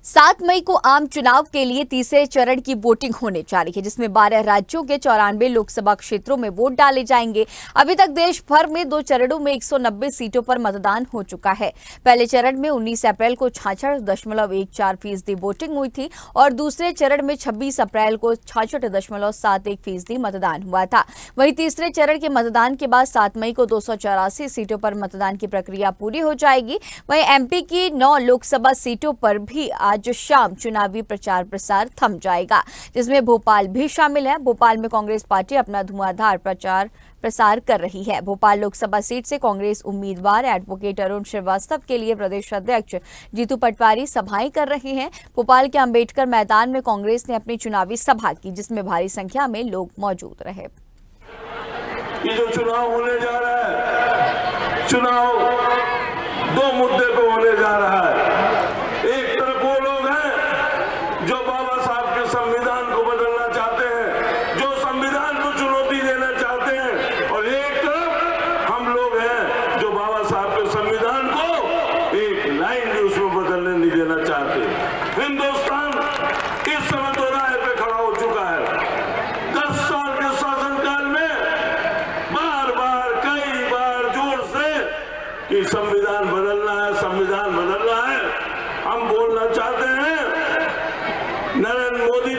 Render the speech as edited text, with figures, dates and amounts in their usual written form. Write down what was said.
7 मई को आम चुनाव के लिए तीसरे चरण की वोटिंग होने जा रही है, जिसमें 12 राज्यों के 94 लोकसभा क्षेत्रों में वोट डाले जाएंगे। अभी तक देश भर में 2 चरणों में 190 सीटों पर मतदान हो चुका है। पहले चरण में 19 अप्रैल को 66.14% वोटिंग हुई थी और दूसरे चरण में 26 अप्रैल को 66.71% मतदान हुआ था। वहीं तीसरे चरण के मतदान के बाद 7 मई को 284 सीटों पर मतदान की प्रक्रिया पूरी हो जाएगी। वहीं एमपी की 9 लोकसभा सीटों पर भी आज शाम चुनावी प्रचार प्रसार थम जाएगा, जिसमें भोपाल भी शामिल है। भोपाल में कांग्रेस पार्टी अपना धुआंधार प्रचार प्रसार कर रही है। भोपाल लोकसभा सीट से कांग्रेस उम्मीदवार एडवोकेट अरुण श्रीवास्तव के लिए प्रदेश अध्यक्ष जीतू पटवारी सभाएं कर रहे हैं। भोपाल के अंबेडकर मैदान में कांग्रेस ने अपनी चुनावी सभा की, जिसमें भारी संख्या में लोग मौजूद रहे। ये जो चुनाव होने जा रहा है, चुनाव 2 मुद्दे पे होने जा रहा है। एक तरफ वो लोग हैं जो बाबा साहब के संविधान को बदलना चाहते हैं, जो संविधान को चुनौती देना चाहते हैं, और एक तरफ हम लोग हैं जो बाबा साहब के संविधान को एक लाइन भी उसमें बदलने नहीं देना चाहते। हिंदुस्तान इस समय दोराहे पे खड़ा हो चुका है। 10 साल के शासनकाल में बार बार कई बार जोर से कि संविधान बदलना है, संविधान बदलना है। हम बोलना चाहते हैं, नरेंद्र मोदी